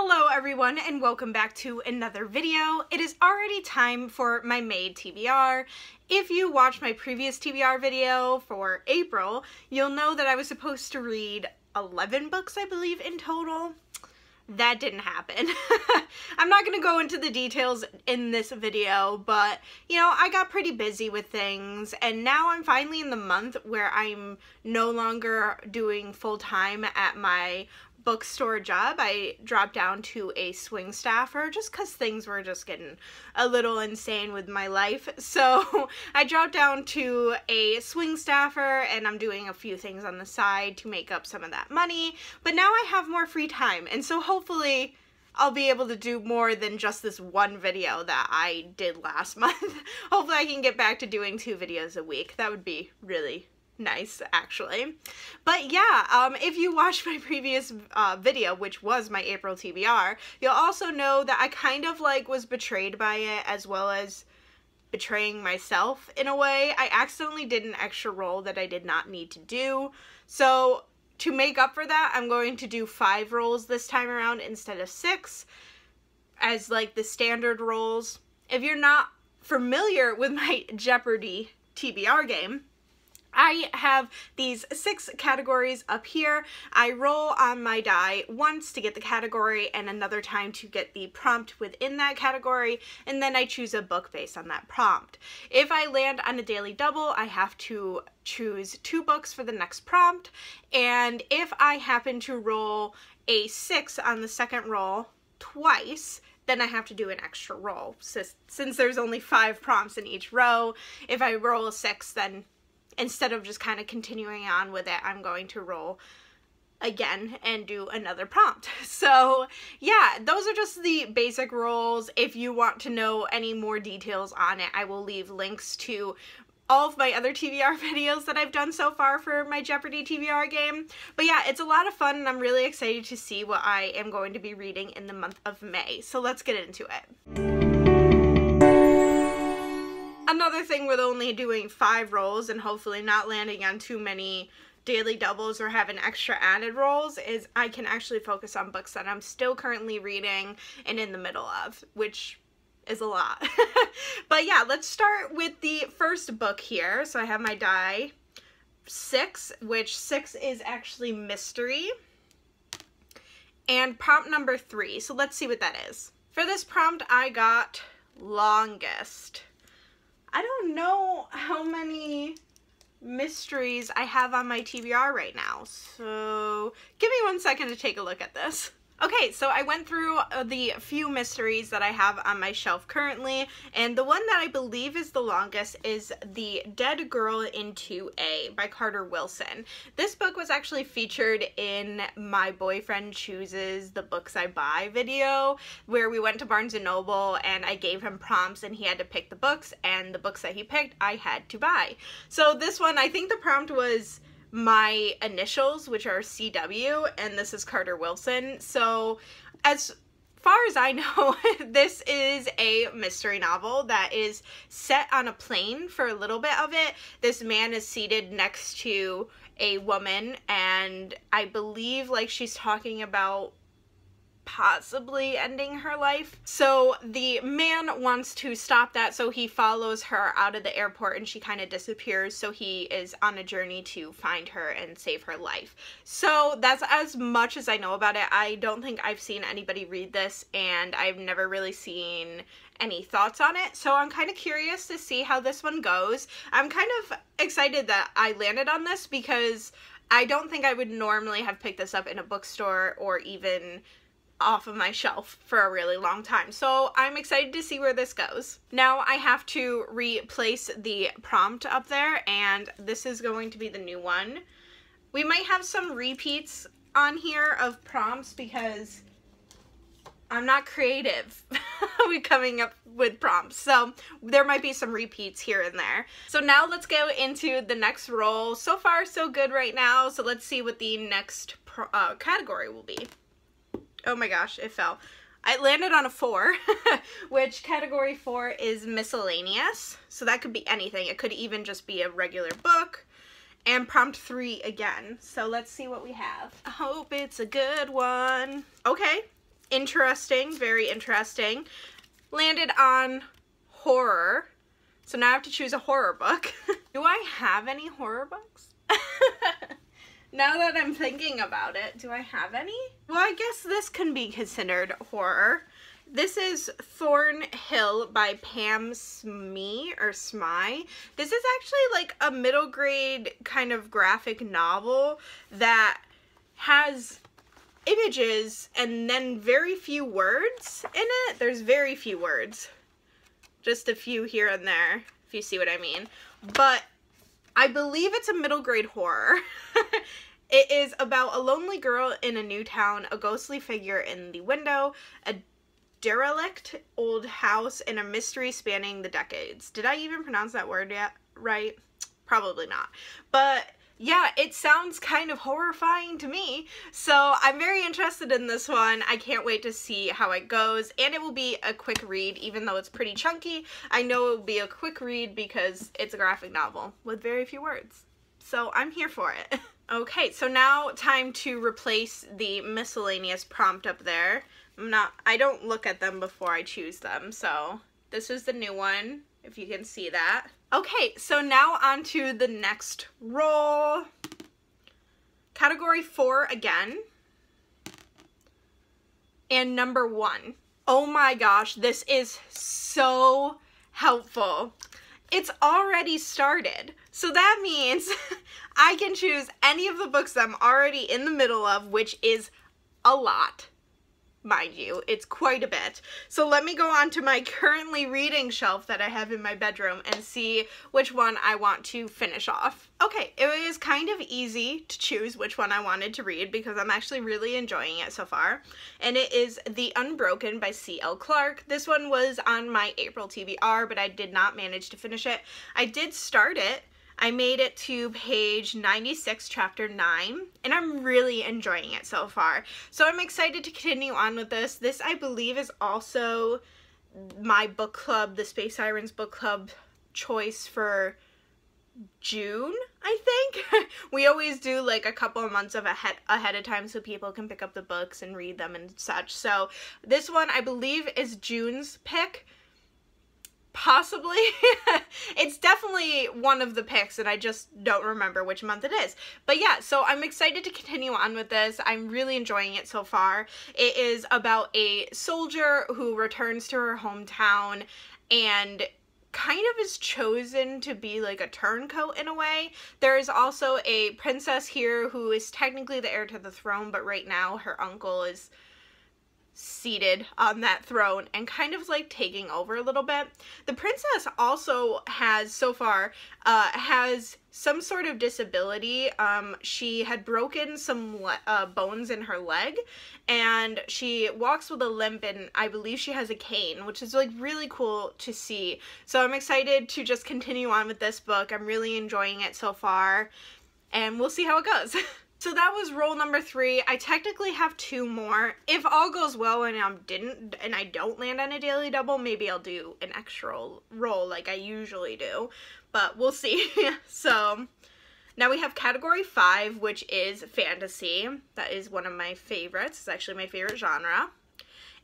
Hello everyone and welcome back to another video. It is already time for my May TBR. If you watched my previous TBR video for April, you'll know that I was supposed to read 11 books, I believe, in total. That didn't happen. I'm not going to go into the details in this video, but, you know, I got pretty busy with things, and now I'm finally in the month where I'm no longer doing full-time at my bookstore job. I dropped down to a swing staffer just because things were just getting a little insane with my life. So I dropped down to a swing staffer and I'm doing a few things on the side to make up some of that money. But now I have more free time, and so hopefully I'll be able to do more than just this one video that I did last month. Hopefully I can get back to doing 2 videos a week. That would be really nice, actually. But yeah, if you watched my previous video, which was my April TBR, you'll also know that I kind of was betrayed by it, as well as betraying myself in a way. I accidentally did an extra roll that I did not need to do. So to make up for that, I'm going to do 5 rolls this time around instead of 6 as the standard rolls. If you're not familiar with my Jeopardy TBR game, I have these 6 categories up here. I roll on my die once to get the category and another time to get the prompt within that category, and then I choose a book based on that prompt. If I land on a daily double, I have to choose 2 books for the next prompt, and if I happen to roll a 6 on the second roll twice, then I have to do an extra roll. Since there's only 5 prompts in each row, if I roll a 6, then instead of just kind of continuing on with it, I'm going to roll again and do another prompt. So yeah, those are just the basic rolls. If you want to know any more details on it, I will leave links to all of my other TBR videos that I've done so far for my Jeopardy TBR game. But yeah, it's a lot of fun and I'm really excited to see what I am going to be reading in the month of May. So let's get into it. Another thing with only doing 5 rolls and hopefully not landing on too many daily doubles or having extra added rolls is I can actually focus on books that I'm still currently reading and in the middle of, which is a lot. But yeah, let's start with the first book here. So I have my die 6, which 6 is actually mystery, and prompt number 3. So let's see what that is. For this prompt, I got longest. I don't know how many mysteries I have on my TBR right now, so give me 1 second to take a look at this. Okay, so I went through the few mysteries that I have on my shelf currently, and the one that I believe is the longest is The Dead Girl in 2A by Carter Wilson. This book was actually featured in my Boyfriend Chooses the Books I Buy video, where we went to Barnes & Noble and I gave him prompts and he had to pick the books, and the books that he picked I had to buy. So this one, I think the prompt was my initials, which are CW, and this is Carter Wilson. So as far as I know, this is a mystery novel that is set on a plane for a little bit of it. This man is seated next to a woman, and I believe she's talking about possibly ending her life. So the man wants to stop that, so he follows her out of the airport and she kind of disappears, so he is on a journey to find her and save her life. So that's as much as I know about it. I don't think I've seen anybody read this, and I've never really seen any thoughts on it, so I'm kind of curious to see how this one goes. I'm kind of excited that I landed on this because I don't think I would normally have picked this up in a bookstore or even off of my shelf for a really long time. So I'm excited to see where this goes. Now I have to replace the prompt up there, and this is going to be the new one. We might have some repeats on here of prompts because I'm not creative with coming up with prompts, so there might be some repeats here and there. So now let's go into the next roll. So far so good right now, so let's see what the next category will be. Oh my gosh, it fell. I landed on a 4, which category 4 is miscellaneous. So that could be anything. It could even just be a regular book. And prompt 3 again. So let's see what we have. I hope it's a good one. Okay, interesting, very interesting. Landed on horror. So now I have to choose a horror book. Do I have any horror books? Now that I'm thinking about it, do I have any? Well, I guess this can be considered horror. This is Thornhill by Pam Smee or Smye. This is actually like a middle grade kind of graphic novel that has images and then very few words in it. There's very few words. Just a few here and there, if you see what I mean. But I believe it's a middle grade horror. It is about a lonely girl in a new town, a ghostly figure in the window, a derelict old house, and a mystery spanning the decades. Did I even pronounce that word yet right? Probably not. But yeah, it sounds kind of horrifying to me. So I'm very interested in this one. I can't wait to see how it goes. And it will be a quick read, even though it's pretty chunky. I know it will be a quick read because it's a graphic novel with very few words. So I'm here for it. Okay, so now time to replace the miscellaneous prompt up there. I don't look at them before I choose them, so this is the new one, if you can see that. Okay, so now on to the next roll. Category 4 again. And number 1. Oh my gosh, this is so helpful. It's already started, so that means I can choose any of the books that I'm already in the middle of, which is a lot. Mind you, it's quite a bit. So let me go on to my currently reading shelf that I have in my bedroom and see which one I want to finish off. Okay, it was kind of easy to choose which one I wanted to read because I'm actually really enjoying it so far. And it is The Unbroken by C.L. Clarke. This one was on my April TBR, but I did not manage to finish it. I did start it. I made it to page 96, chapter 9, and I'm really enjoying it so far. So I'm excited to continue on with this. This, I believe, is also my book club, the Space Sirens book club choice for June, I think. We always do like a couple of months of ahead of time so people can pick up the books and read them and such. So this one, I believe, is June's pick. Possibly. It's definitely one of the picks and I just don't remember which month it is. But yeah, so I'm excited to continue on with this. I'm really enjoying it so far. It is about a soldier who returns to her hometown and kind of is chosen to be like a turncoat in a way. There is also a princess here who is technically the heir to the throne, but right now her uncle is seated on that throne and kind of like taking over a little bit. The princess also has so far has some sort of disability. She had broken some bones in her leg and she walks with a limp and I believe she has a cane, which is like really cool to see. So I'm excited to just continue on with this book. I'm really enjoying it so far and we'll see how it goes. So that was roll number 3. I technically have 2 more. If all goes well and I don't land on a daily double, maybe I'll do an extra roll like I usually do. But we'll see. So now we have category 5, which is fantasy. That is one of my favorites. It's actually my favorite genre.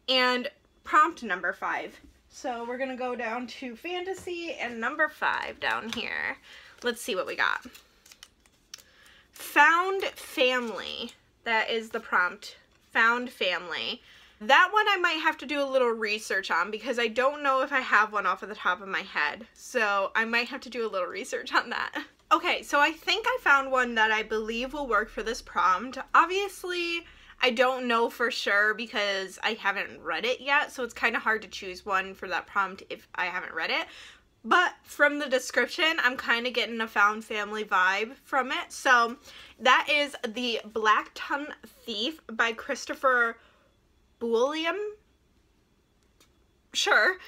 And prompt number 5. So we're gonna go down to fantasy and number 5 down here. Let's see what we got. Found family. That is the prompt. Found family. That one I might have to do a little research on because I don't know if I have one off of the top of my head. So I might have to do a little research on that. Okay, so I think I found one that I believe will work for this prompt. Obviously, I don't know for sure because I haven't read it yet, so it's kind of hard to choose one for that prompt if I haven't read it. But from the description, I'm kind of getting a found family vibe from it. So that is The Black Tongue Thief by Christopher Bulliam. Sure.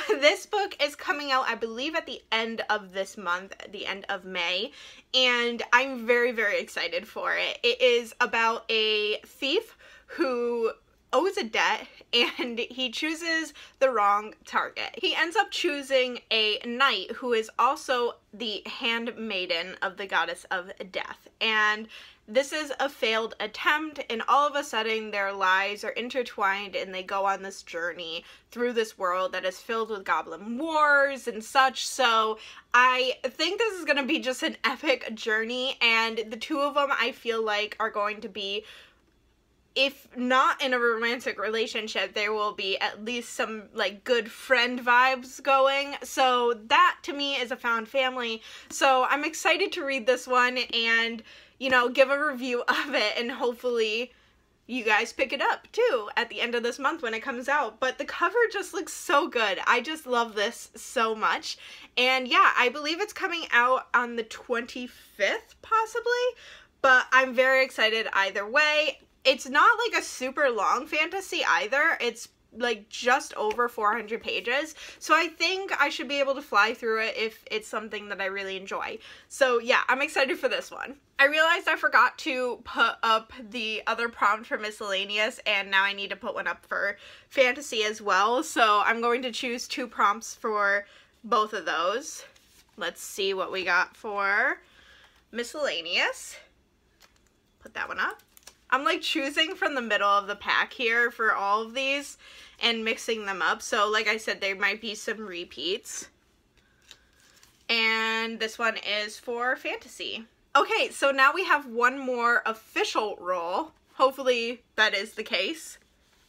This book is coming out, I believe, at the end of this month, at the end of May, and I'm very, very excited for it. It is about a thief who owes a debt and he chooses the wrong target. He ends up choosing a knight who is also the handmaiden of the goddess of death. And This is a failed attempt, and all of a sudden their lives are intertwined and they go on this journey through this world that is filled with goblin wars and such. So I think this is going to be just an epic journey, and the two of them I feel like are going to be, if not in a romantic relationship, there will be at least some like good friend vibes going. So that to me is a found family. So I'm excited to read this one and, you know, give a review of it, and hopefully you guys pick it up too at the end of this month when it comes out. But the cover just looks so good. I just love this so much. And yeah, I believe it's coming out on the 25th possibly, but I'm very excited either way. It's not like a super long fantasy either. It's like just over 400 pages. So I think I should be able to fly through it if it's something that I really enjoy. So yeah, I'm excited for this one. I realized I forgot to put up the other prompt for miscellaneous, and now I need to put one up for fantasy as well. So I'm going to choose 2 prompts for both of those. Let's see what we got for miscellaneous. Put that one up. I'm like choosing from the middle of the pack here for all of these and mixing them up. So like I said, there might be some repeats. And this one is for fantasy. Okay, so now we have one more official roll. Hopefully that is the case.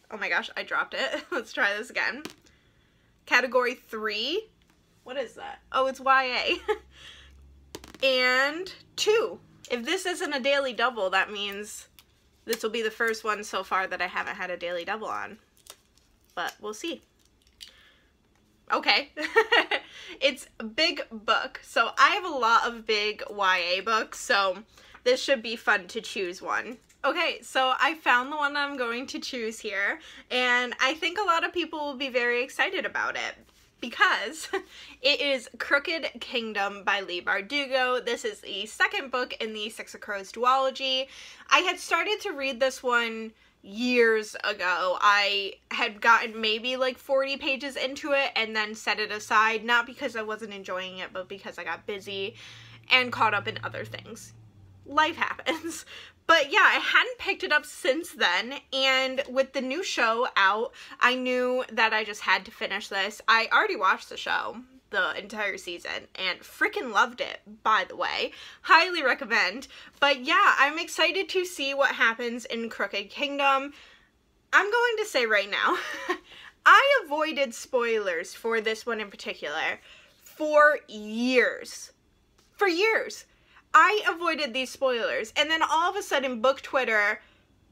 Oh my gosh, I dropped it. Let's try this again. Category 3. What is that? Oh, it's YA. And 2. If this isn't a daily double, that means this will be the first one so far that I haven't had a daily double on. But we'll see. Okay. It's a big book. So I have a lot of big YA books, so this should be fun to choose one. Okay, so I found the one I'm going to choose here, and I think a lot of people will be very excited about it, because it is Crooked Kingdom by Leigh Bardugo. This is the second book in the Six of Crows duology. I had started to read this one years ago. I had gotten maybe like 40 pages into it and then set it aside, not because I wasn't enjoying it, but because I got busy and caught up in other things. Life happens. But yeah, I hadn't picked it up since then, and with the new show out, I knew that I just had to finish this. I already watched the show, the entire season, and freaking loved it, by the way. Highly recommend. But yeah, I'm excited to see what happens in Crooked Kingdom. I'm going to say right now, I avoided spoilers for this one in particular for years. For years. I avoided these spoilers, and then all of a sudden book Twitter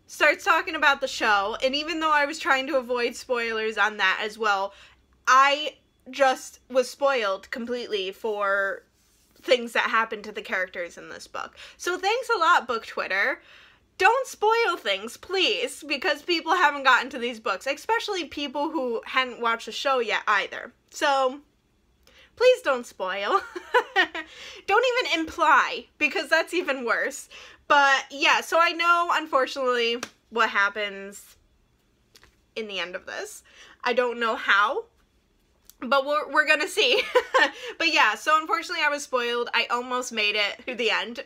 starts talking about the show, and even though I was trying to avoid spoilers on that as well, I just was spoiled completely for things that happened to the characters in this book. So thanks a lot, book Twitter. Don't spoil things, please, because people haven't gotten to these books, especially people who hadn't watched the show yet either. So please don't spoil. Don't even imply, because that's even worse. But yeah, so I know, unfortunately, what happens in the end of this. I don't know how, but we're gonna see. But yeah, so unfortunately I was spoiled. I almost made it to the end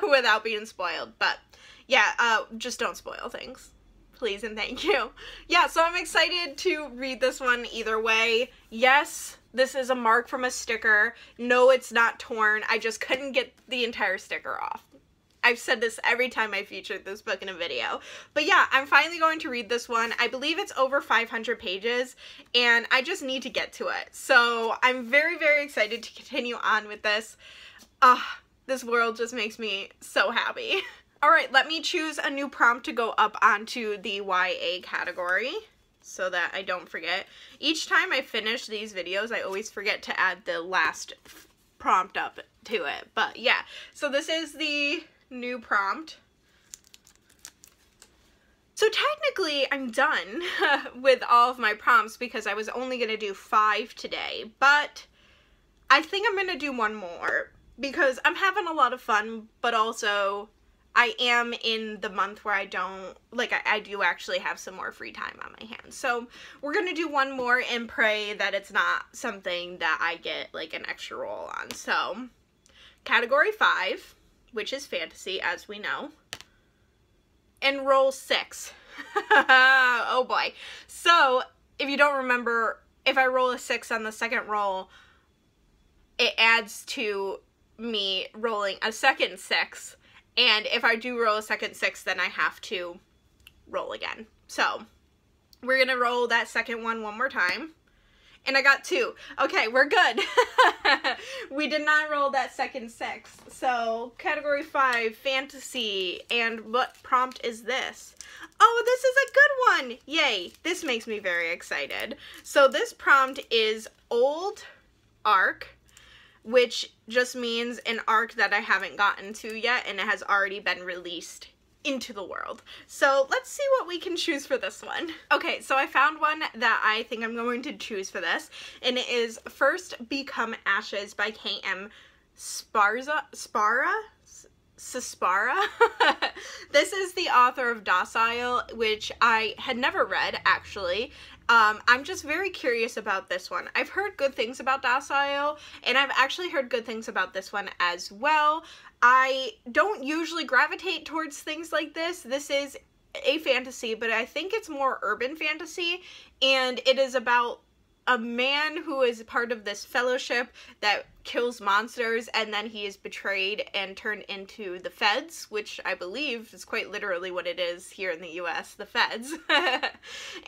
without being spoiled. But yeah, just don't spoil things. Please and thank you. Yeah, so I'm excited to read this one either way. Yes, this is a mark from a sticker. No, it's not torn. I just couldn't get the entire sticker off. I've said this every time I featured this book in a video. But yeah, I'm finally going to read this one. I believe it's over 500 pages, and I just need to get to it. So I'm very, very excited to continue on with this. This world just makes me so happy. Alright, let me choose a new prompt to go up onto the YA category so that I don't forget. Each time I finish these videos, I always forget to add the last prompt up to it. But yeah, so this is the new prompt. So technically, I'm done with all of my prompts because I was only going to do 5 today. But I think I'm going to do one more because I'm having a lot of fun, but also I am in the month where I don't, like, I do actually have some more free time on my hands. So we're going to do one more and pray that it's not something that I get, like, an extra roll on. So, category 5, which is fantasy, as we know. and roll 6. Oh boy. So, if you don't remember, if I roll a 6 on the second roll, it adds to me rolling a second 6. And if I do roll a second 6, then I have to roll again. So, we're gonna roll that second one more time. And I got 2. Okay, we're good. We did not roll that second 6. So, category 5, fantasy. And what prompt is this? Oh, this is a good one! Yay! This makes me very excited. So this prompt is old arc, which just means an arc that I haven't gotten to yet, and it has already been released into the world. So let's see what we can choose for this one. Okay, so I found one that I think I'm going to choose for this, and it is First Become Ashes by K.M. Spara? This is the author of Docile, which I had never read, actually. I'm just very curious about this one. I've heard good things about Docile, and I've actually heard good things about this one as well. I don't usually gravitate towards things like this. This is a fantasy, but I think it's more urban fantasy, and it is about a man who is part of this fellowship that kills monsters, and then he is betrayed and turned into the feds, which I believe is quite literally what it is here in the US, the feds.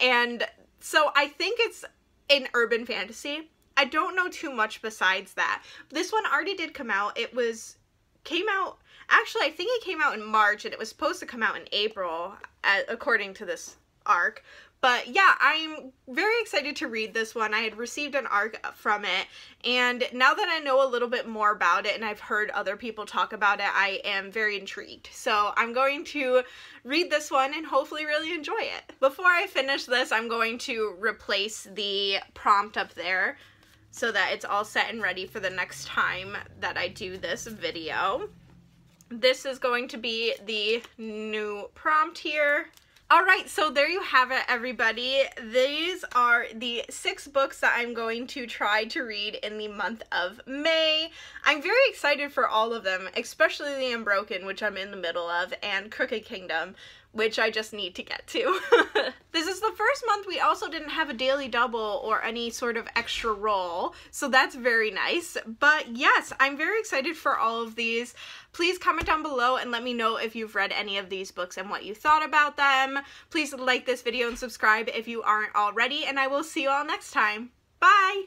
And so I think it's an urban fantasy. I don't know too much besides that. This one already did come out. Actually, I think it came out in March, and it was supposed to come out in April, according to this arc. But yeah, I'm very excited to read this one. I had received an arc from it, and now that I know a little bit more about it and I've heard other people talk about it, I am very intrigued. So I'm going to read this one and hopefully really enjoy it. Before I finish this, I'm going to replace the prompt up there so that it's all set and ready for the next time that I do this video. This is going to be the new prompt here. Alright, so there you have it, everybody. These are the 6 books that I'm going to try to read in the month of May. I'm very excited for all of them, especially the Unbroken, which I'm in the middle of, and Crooked Kingdom, which I just need to get to. This is the first month we also didn't have a daily double or any sort of extra roll, so that's very nice. But yes, I'm very excited for all of these. Please comment down below and let me know if you've read any of these books and what you thought about them. Please like this video and subscribe if you aren't already, and I will see you all next time. Bye!